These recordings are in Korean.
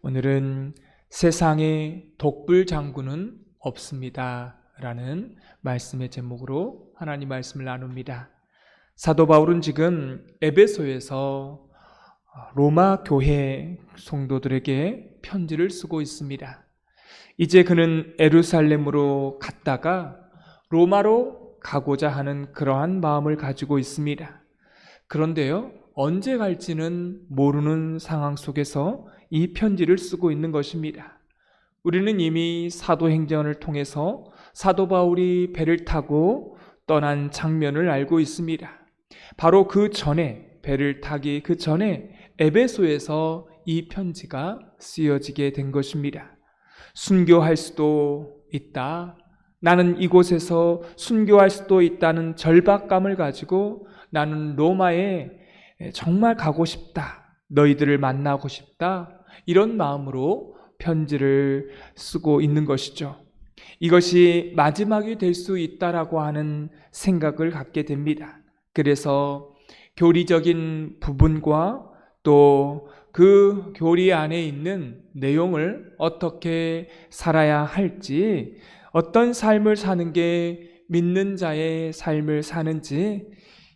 오늘은 세상에 독불 장군은 없습니다 라는 말씀의 제목으로 하나님 말씀을 나눕니다. 사도 바울은 지금 에베소에서 로마 교회 성도들에게 편지를 쓰고 있습니다. 이제 그는 예루살렘으로 갔다가 로마로 가고자 하는 그러한 마음을 가지고 있습니다. 그런데요, 언제 갈지는 모르는 상황 속에서 이 편지를 쓰고 있는 것입니다. 우리는 이미 사도행전을 통해서 사도 바울이 배를 타고 떠난 장면을 알고 있습니다. 바로 그 전에, 배를 타기 그 전에 에베소에서 이 편지가 쓰여지게 된 것입니다. 순교할 수도 있다, 나는 이곳에서 순교할 수도 있다는 절박감을 가지고 나는 로마에 정말 가고 싶다, 너희들을 만나고 싶다, 이런 마음으로 편지를 쓰고 있는 것이죠. 이것이 마지막이 될 수 있다라고 하는 생각을 갖게 됩니다. 그래서 교리적인 부분과 또 그 교리 안에 있는 내용을 어떻게 살아야 할지, 어떤 삶을 사는 게 믿는 자의 삶을 사는지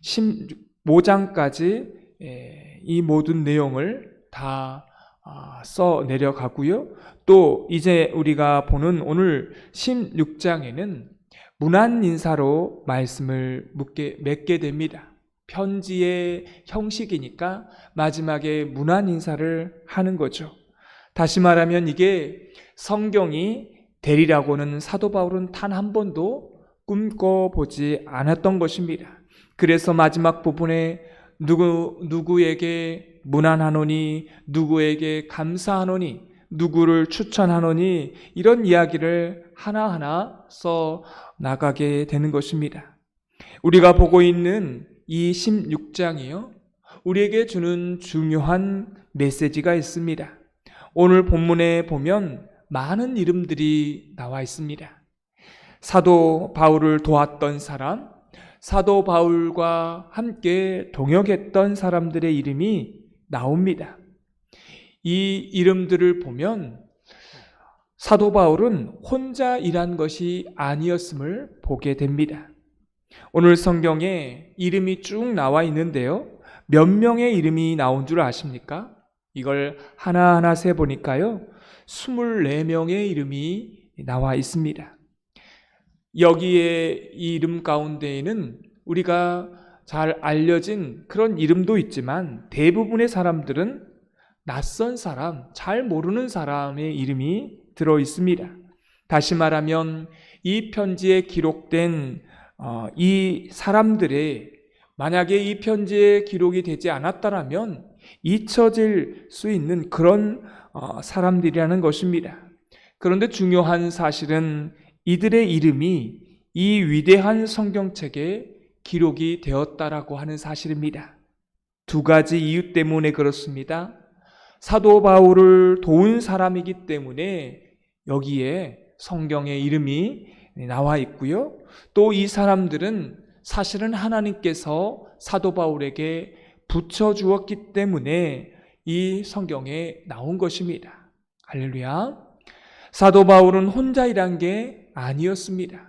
15장까지 이 모든 내용을 다 써 내려가고요. 또 이제 우리가 보는 오늘 16장에는 문안 인사로 말씀을 맺게 됩니다. 편지의 형식이니까 마지막에 문안 인사를 하는 거죠. 다시 말하면 이게 성경이 되리라고는 사도 바울은 단 한 번도 꿈꿔보지 않았던 것입니다. 그래서 마지막 부분에 누구에게 문안하노니, 누구에게 감사하노니, 누구를 추천하노니, 이런 이야기를 하나하나 써 나가게 되는 것입니다. 우리가 보고 있는 이 16장이요, 우리에게 주는 중요한 메시지가 있습니다. 오늘 본문에 보면 많은 이름들이 나와 있습니다. 사도 바울을 도왔던 사람, 사도 바울과 함께 동역했던 사람들의 이름이 나옵니다. 이 이름들을 보면 사도 바울은 혼자 일한 것이 아니었음을 보게 됩니다. 오늘 성경에 이름이 쭉 나와 있는데요, 몇 명의 이름이 나온 줄 아십니까? 이걸 하나하나 세보니까요, 24명의 이름이 나와 있습니다. 여기에 이 이름 가운데에는 우리가 잘 알려진 그런 이름도 있지만 대부분의 사람들은 낯선 사람, 잘 모르는 사람의 이름이 들어 있습니다. 다시 말하면 이 편지에 기록된 이 사람들의, 만약에 이 편지에 기록이 되지 않았다면 잊혀질 수 있는 그런 사람들이라는 것입니다. 그런데 중요한 사실은 이들의 이름이 이 위대한 성경책에 기록이 되었다라고 하는 사실입니다. 두 가지 이유 때문에 그렇습니다. 사도 바울을 도운 사람이기 때문에 여기에 성경의 이름이 나와 있고요. 또 이 사람들은 사실은 하나님께서 사도 바울에게 붙여주었기 때문에 이 성경에 나온 것입니다. 할렐루야. 사도 바울은 혼자 일한 게 아니었습니다.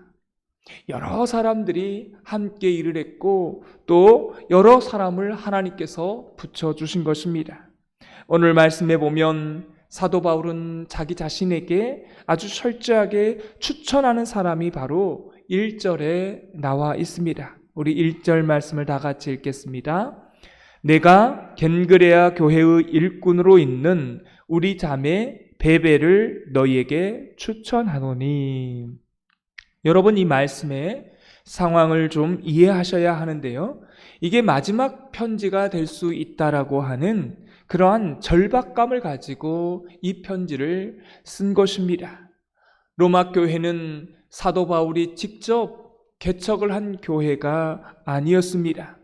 여러 사람들이 함께 일을 했고 또 여러 사람을 하나님께서 붙여주신 것입니다. 오늘 말씀에 보면 사도 바울은 자기 자신에게 아주 철저하게 추천하는 사람이 바로 1절에 나와 있습니다. 우리 1절 말씀을 다 같이 읽겠습니다. 내가 겐그레아 교회의 일꾼으로 있는 우리 자매 베베를 너희에게 추천하노니. 여러분, 이 말씀의 상황을 좀 이해하셔야 하는데요, 이게 마지막 편지가 될 수 있다라고 하는 그러한 절박감을 가지고 이 편지를 쓴 것입니다. 로마 교회는 사도 바울이 직접 개척을 한 교회가 아니었습니다.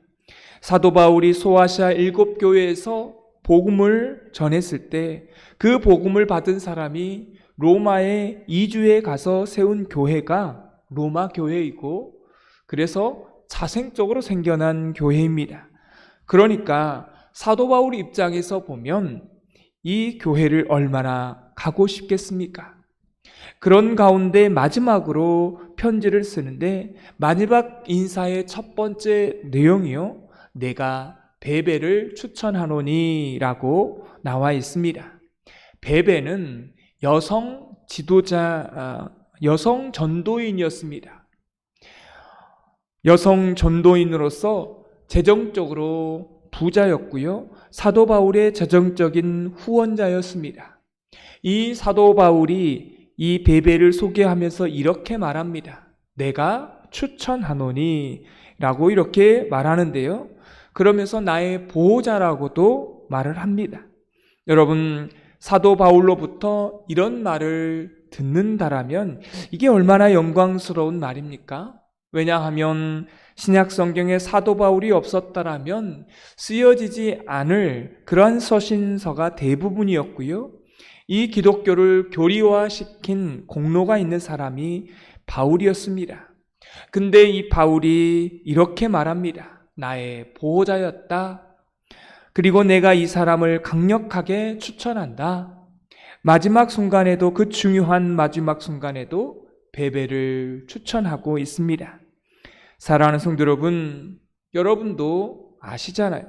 사도 바울이 소아시아 7교회에서 복음을 전했을 때 그 복음을 받은 사람이 로마에 이주해 가서 세운 교회가 로마 교회이고, 그래서 자생적으로 생겨난 교회입니다. 그러니까 사도 바울 입장에서 보면 이 교회를 얼마나 가고 싶겠습니까? 그런 가운데 마지막으로 편지를 쓰는데 마지막 인사의 첫 번째 내용이요, 내가 베베를 추천하노니라고 나와 있습니다. 베베는 여성 지도자, 여성 전도인이었습니다. 여성 전도인으로서 재정적으로 부자였고요, 사도 바울의 재정적인 후원자였습니다. 이 사도 바울이 이 베베를 소개하면서 이렇게 말합니다. 내가 추천하노니 라고 이렇게 말하는데요, 그러면서 나의 보호자라고도 말을 합니다. 여러분, 사도 바울로부터 이런 말을 듣는다라면 이게 얼마나 영광스러운 말입니까? 왜냐하면 신약 성경에 사도 바울이 없었다라면 쓰여지지 않을 그러한 서신서가 대부분이었고요, 이 기독교를 교리화시킨 공로가 있는 사람이 바울이었습니다. 근데 이 바울이 이렇게 말합니다. 나의 보호자였다. 그리고 내가 이 사람을 강력하게 추천한다. 마지막 순간에도, 그 중요한 마지막 순간에도 베베를 추천하고 있습니다. 사랑하는 성도 여러분, 여러분도 아시잖아요.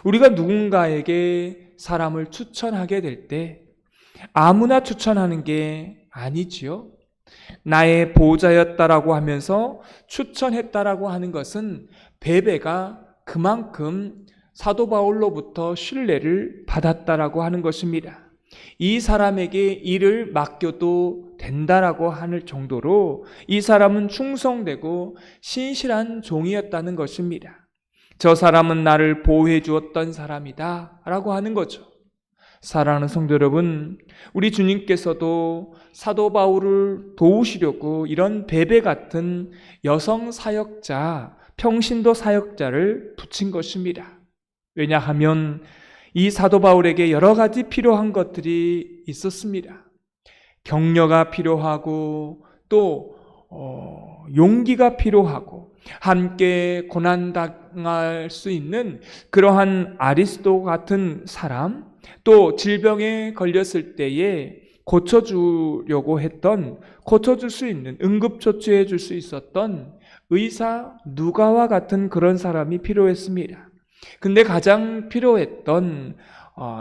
우리가 누군가에게 사람을 추천하게 될 때 아무나 추천하는 게 아니지요. 나의 보호자였다라고 하면서 추천했다라고 하는 것은 베베가 그만큼 사도 바울로부터 신뢰를 받았다라고 하는 것입니다. 이 사람에게 일을 맡겨도 된다라고 하는 정도로 이 사람은 충성되고 신실한 종이었다는 것입니다. 저 사람은 나를 보호해 주었던 사람이다 라고 하는 거죠. 사랑하는 성도 여러분, 우리 주님께서도 사도 바울을 도우시려고 이런 베베 같은 여성 사역자, 평신도 사역자를 붙인 것입니다. 왜냐하면 이 사도 바울에게 여러 가지 필요한 것들이 있었습니다. 격려가 필요하고 또 용기가 필요하고 함께 고난당할 수 있는 그러한 아리스도 같은 사람, 또 질병에 걸렸을 때에 고쳐주려고 했던, 고쳐줄 수 있는, 응급조치해 줄 수 있었던 의사 누가와 같은 그런 사람이 필요했습니다. 근데 가장 필요했던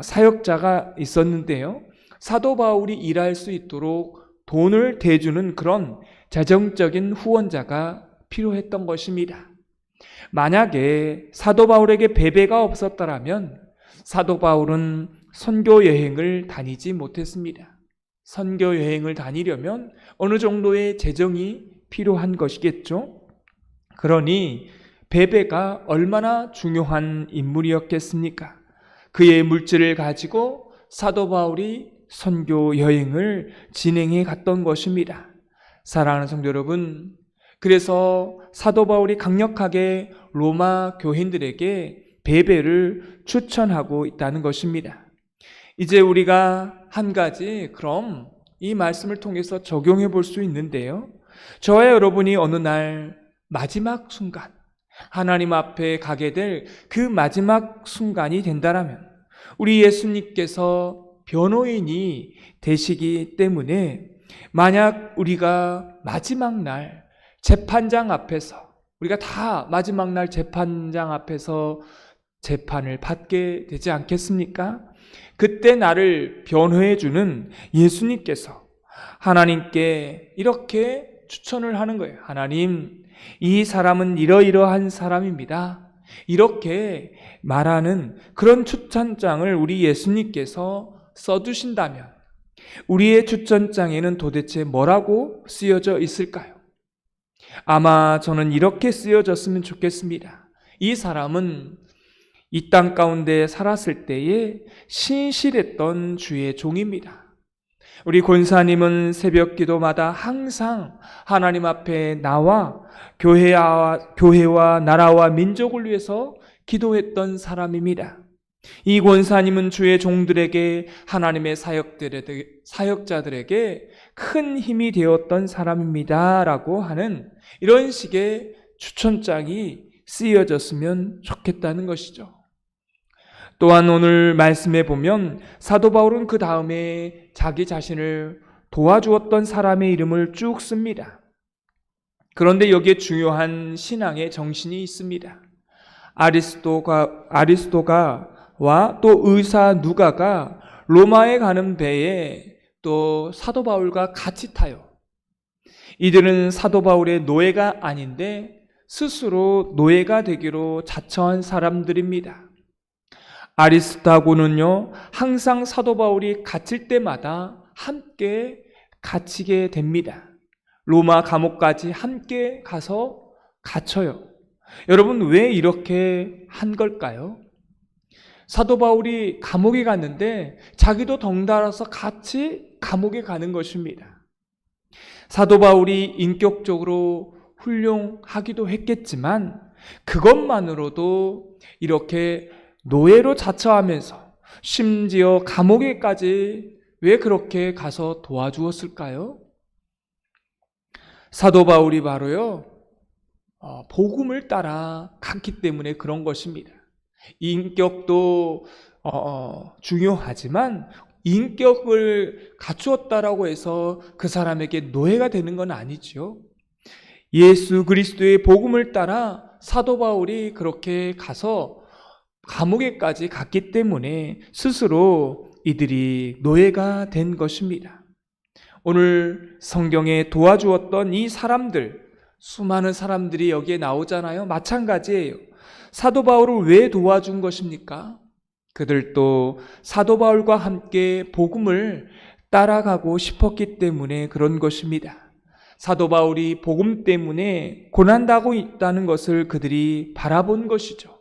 사역자가 있었는데요, 사도 바울이 일할 수 있도록 돈을 대주는 그런 재정적인 후원자가 필요했던 것입니다. 만약에 사도 바울에게 베베가 없었더라면 사도 바울은 선교 여행을 다니지 못했습니다. 선교 여행을 다니려면 어느 정도의 재정이 필요한 것이겠죠. 그러니 베베가 얼마나 중요한 인물이었겠습니까? 그의 물질을 가지고 사도 바울이 선교 여행을 진행해 갔던 것입니다. 사랑하는 성도 여러분, 그래서 사도 바울이 강력하게 로마 교인들에게 베베를 추천하고 있다는 것입니다. 이제 우리가 한 가지 그럼 이 말씀을 통해서 적용해 볼 수 있는데요, 저와 여러분이 어느 날 마지막 순간 하나님 앞에 가게 될 그 마지막 순간이 된다라면 우리 예수님께서 변호인이 되시기 때문에 만약 우리가 마지막 날 재판장 앞에서, 우리가 다 마지막 날 재판장 앞에서 재판을 받게 되지 않겠습니까? 그때 나를 변호해 주는 예수님께서 하나님께 이렇게 추천을 하는 거예요. 하나님, 이 사람은 이러이러한 사람입니다. 이렇게 말하는 그런 추천장을 우리 예수님께서 써주신다면 우리의 추천장에는 도대체 뭐라고 쓰여져 있을까요? 아마 저는 이렇게 쓰여졌으면 좋겠습니다. 이 사람은 이 땅 가운데 살았을 때에 신실했던 주의 종입니다. 우리 권사님은 새벽 기도마다 항상 하나님 앞에 나와 교회와 나라와 민족을 위해서 기도했던 사람입니다. 이 권사님은 주의 종들에게, 하나님의 사역자들에게 큰 힘이 되었던 사람입니다 라고 하는 이런 식의 추천장이 쓰여졌으면 좋겠다는 것이죠. 또한 오늘 말씀에 보면 사도 바울은 그 다음에 자기 자신을 도와주었던 사람의 이름을 쭉 씁니다. 그런데 여기에 중요한 신앙의 정신이 있습니다. 아리스토가와 또 의사 누가가 로마에 가는 배에 또 사도 바울과 같이 타요. 이들은 사도 바울의 노예가 아닌데 스스로 노예가 되기로 자처한 사람들입니다. 아리스타고는요, 항상 사도 바울이 갇힐 때마다 함께 갇히게 됩니다. 로마 감옥까지 함께 가서 갇혀요. 여러분, 왜 이렇게 한 걸까요? 사도 바울이 감옥에 갔는데 자기도 덩달아서 같이 감옥에 가는 것입니다. 사도 바울이 인격적으로 훌륭하기도 했겠지만 그것만으로도 이렇게 노예로 자처하면서 심지어 감옥에까지 왜 그렇게 가서 도와주었을까요? 사도 바울이 바로요, 복음을 따라 갔기 때문에 그런 것입니다. 인격도 중요하지만 인격을 갖추었다라고 해서 그 사람에게 노예가 되는 건 아니죠. 예수 그리스도의 복음을 따라 사도 바울이 그렇게 가서 감옥에까지 갔기 때문에 스스로 이들이 노예가 된 것입니다. 오늘 성경에 도와주었던 이 사람들, 수많은 사람들이 여기에 나오잖아요. 마찬가지예요. 사도 바울을 왜 도와준 것입니까? 그들도 사도 바울과 함께 복음을 따라가고 싶었기 때문에 그런 것입니다. 사도 바울이 복음 때문에 고난당하고 있다는 것을 그들이 바라본 것이죠.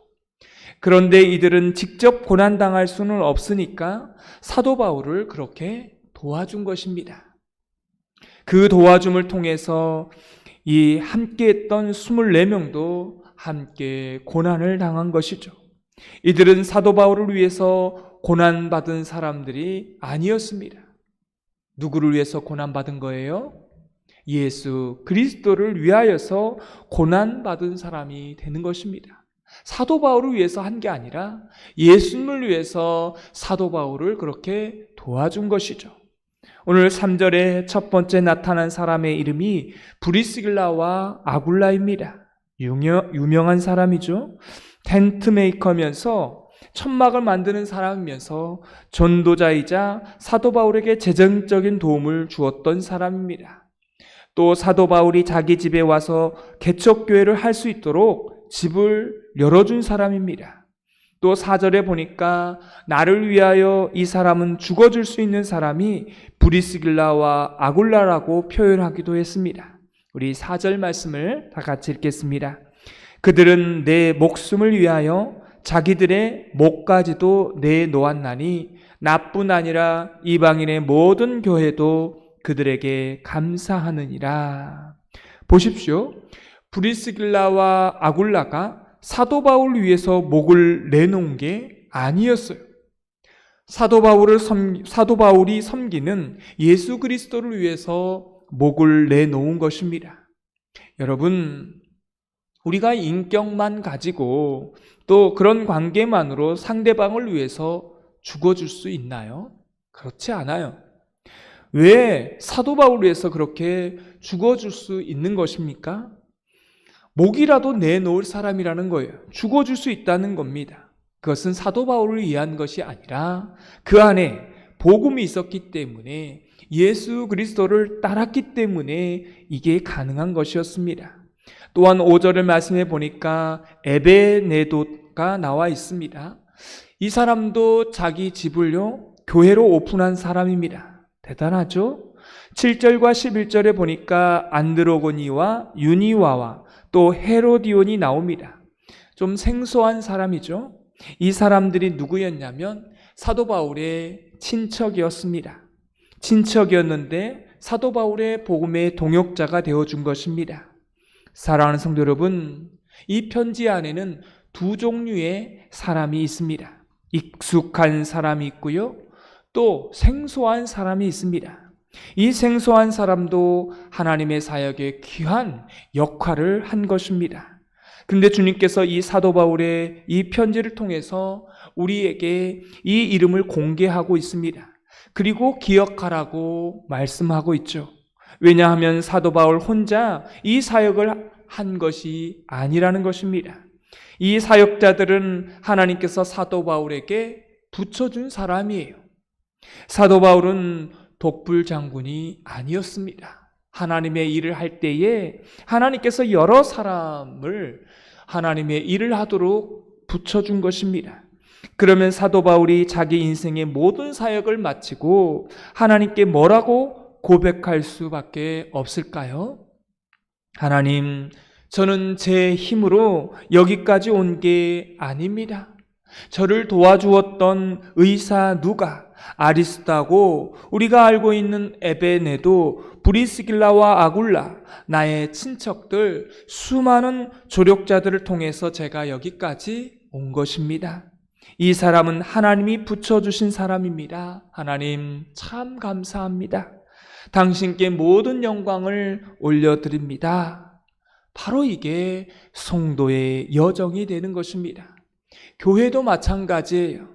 그런데 이들은 직접 고난당할 수는 없으니까 사도 바울을 그렇게 도와준 것입니다. 그 도와줌을 통해서 이 함께 했던 24명도 함께 고난을 당한 것이죠. 이들은 사도 바울을 위해서 고난받은 사람들이 아니었습니다. 누구를 위해서 고난받은 거예요? 예수 그리스도를 위하여서 고난받은 사람이 되는 것입니다. 사도 바울을 위해서 한 게 아니라 예수님을 위해서 사도 바울을 그렇게 도와준 것이죠. 오늘 3절에 첫 번째 나타난 사람의 이름이 브리스길라와 아굴라입니다. 유명한 사람이죠. 텐트 메이커면서 천막을 만드는 사람이면서 전도자이자 사도 바울에게 재정적인 도움을 주었던 사람입니다. 또 사도 바울이 자기 집에 와서 개척교회를 할 수 있도록 집을 열어준 사람입니다. 또 4절에 보니까 나를 위하여 이 사람은 죽어줄 수 있는 사람이 브리스길라와 아굴라라고 표현하기도 했습니다. 우리 4절 말씀을 다 같이 읽겠습니다. 그들은 내 목숨을 위하여 자기들의 목까지도 내놓았나니 나뿐 아니라 이방인의 모든 교회도 그들에게 감사하느니라. 보십시오. 브리스길라와 아굴라가 사도 바울을 위해서 목을 내놓은 게 아니었어요. 사도 바울이 섬기는 예수 그리스도를 위해서 목을 내놓은 것입니다. 여러분, 우리가 인격만 가지고 또 그런 관계만으로 상대방을 위해서 죽어줄 수 있나요? 그렇지 않아요. 왜 사도 바울을 위해서 그렇게 죽어줄 수 있는 것입니까? 목이라도 내놓을 사람이라는 거예요. 죽어줄 수 있다는 겁니다. 그것은 사도 바울을 위한 것이 아니라 그 안에 복음이 있었기 때문에 예수 그리스도를 따랐기 때문에 이게 가능한 것이었습니다. 또한 5절을 말씀해 보니까 에베네도가 나와 있습니다. 이 사람도 자기 집을요 교회로 오픈한 사람입니다. 대단하죠? 7절과 11절에 보니까 안드로고니와 유니와와 또 헤로디온이 나옵니다. 좀 생소한 사람이죠. 이 사람들이 누구였냐면 사도 바울의 친척이었습니다. 친척이었는데 사도 바울의 복음의 동역자가 되어준 것입니다. 사랑하는 성도 여러분, 이 편지 안에는 두 종류의 사람이 있습니다. 익숙한 사람이 있고요, 또 생소한 사람이 있습니다. 이 생소한 사람도 하나님의 사역에 귀한 역할을 한 것입니다. 근데 주님께서 이 사도 바울의 이 편지를 통해서 우리에게 이 이름을 공개하고 있습니다. 그리고 기억하라고 말씀하고 있죠. 왜냐하면 사도 바울 혼자 이 사역을 한 것이 아니라는 것입니다. 이 사역자들은 하나님께서 사도 바울에게 붙여준 사람이에요. 사도 바울은 독불 장군이 아니었습니다. 하나님의 일을 할 때에 하나님께서 여러 사람을 하나님의 일을 하도록 붙여준 것입니다. 그러면 사도 바울이 자기 인생의 모든 사역을 마치고 하나님께 뭐라고 고백할 수밖에 없을까요? 하나님, 저는 제 힘으로 여기까지 온 게 아닙니다. 저를 도와주었던 의사 누가, 아리스타고 우리가 알고 있는 에베네도, 브리스길라와 아굴라, 나의 친척들, 수많은 조력자들을 통해서 제가 여기까지 온 것입니다. 이 사람은 하나님이 붙여주신 사람입니다. 하나님 참 감사합니다. 당신께 모든 영광을 올려드립니다. 바로 이게 성도의 여정이 되는 것입니다. 교회도 마찬가지예요.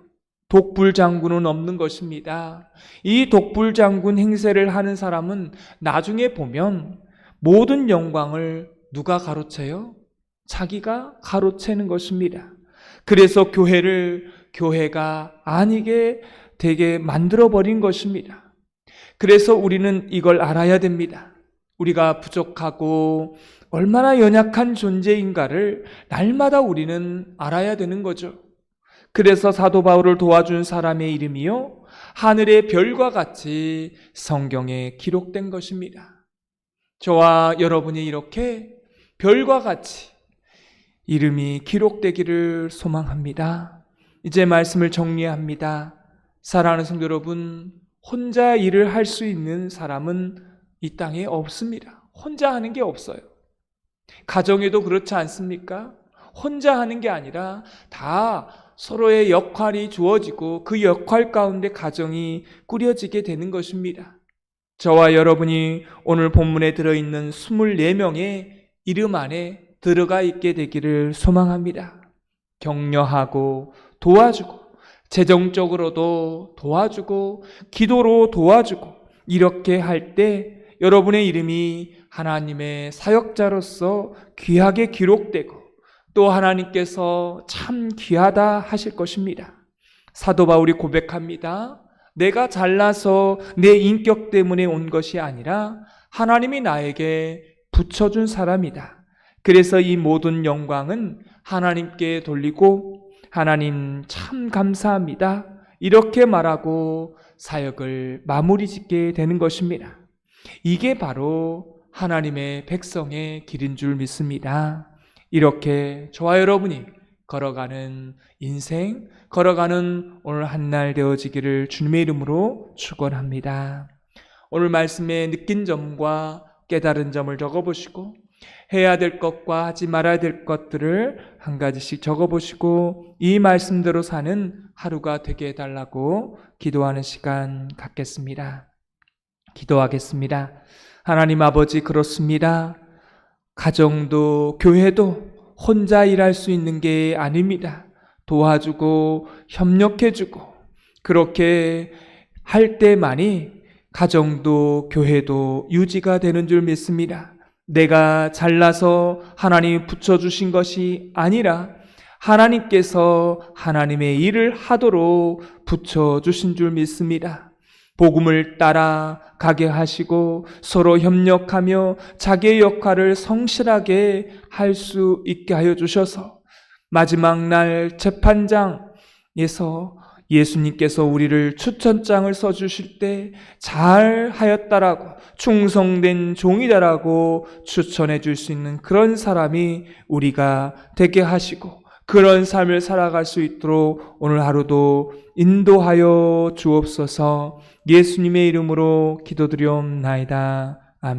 독불장군은 없는 것입니다. 이 독불장군 행세를 하는 사람은 나중에 보면 모든 영광을 누가 가로채요? 자기가 가로채는 것입니다. 그래서 교회를 교회가 아니게 되게 만들어버린 것입니다. 그래서 우리는 이걸 알아야 됩니다. 우리가 부족하고 얼마나 연약한 존재인가를 날마다 우리는 알아야 되는 거죠. 그래서 사도 바울을 도와준 사람의 이름이요, 하늘의 별과 같이 성경에 기록된 것입니다. 저와 여러분이 이렇게 별과 같이 이름이 기록되기를 소망합니다. 이제 말씀을 정리합니다. 사랑하는 성도 여러분, 혼자 일을 할 수 있는 사람은 이 땅에 없습니다. 혼자 하는 게 없어요. 가정에도 그렇지 않습니까? 혼자 하는 게 아니라 다 서로의 역할이 주어지고 그 역할 가운데 가정이 꾸려지게 되는 것입니다. 저와 여러분이 오늘 본문에 들어있는 24명의 이름 안에 들어가 있게 되기를 소망합니다. 격려하고 도와주고 재정적으로도 도와주고 기도로 도와주고 이렇게 할 때 여러분의 이름이 하나님의 사역자로서 귀하게 기록되고 또 하나님께서 참 귀하다 하실 것입니다. 사도 바울이 고백합니다. 내가 잘나서 내 인격 때문에 온 것이 아니라 하나님이 나에게 붙여준 사람이다. 그래서 이 모든 영광은 하나님께 돌리고 하나님 참 감사합니다. 이렇게 말하고 사역을 마무리 짓게 되는 것입니다. 이게 바로 하나님의 백성의 길인 줄 믿습니다. 이렇게 저와 여러분이 걸어가는 인생, 걸어가는 오늘 한날 되어지기를 주님의 이름으로 축원합니다. 오늘 말씀에 느낀 점과 깨달은 점을 적어보시고 해야 될 것과 하지 말아야 될 것들을 한 가지씩 적어보시고 이 말씀대로 사는 하루가 되게 해달라고 기도하는 시간 갖겠습니다. 기도하겠습니다. 하나님 아버지, 그렇습니다. 가정도 교회도 혼자 일할 수 있는 게 아닙니다. 도와주고 협력해주고 그렇게 할 때만이 가정도 교회도 유지가 되는 줄 믿습니다. 내가 잘나서 하나님이 붙여주신 것이 아니라 하나님께서 하나님의 일을 하도록 붙여주신 줄 믿습니다. 복음을 따라 가게 하시고 서로 협력하며 자기의 역할을 성실하게 할 수 있게 하여 주셔서 마지막 날 재판장에서 예수님께서 우리를 추천장을 써주실 때 잘하였다라고 충성된 종이다라고 추천해 줄 수 있는 그런 사람이 우리가 되게 하시고 그런 삶을 살아갈 수 있도록 오늘 하루도 인도하여 주옵소서. 예수님의 이름으로 기도드리옵나이다.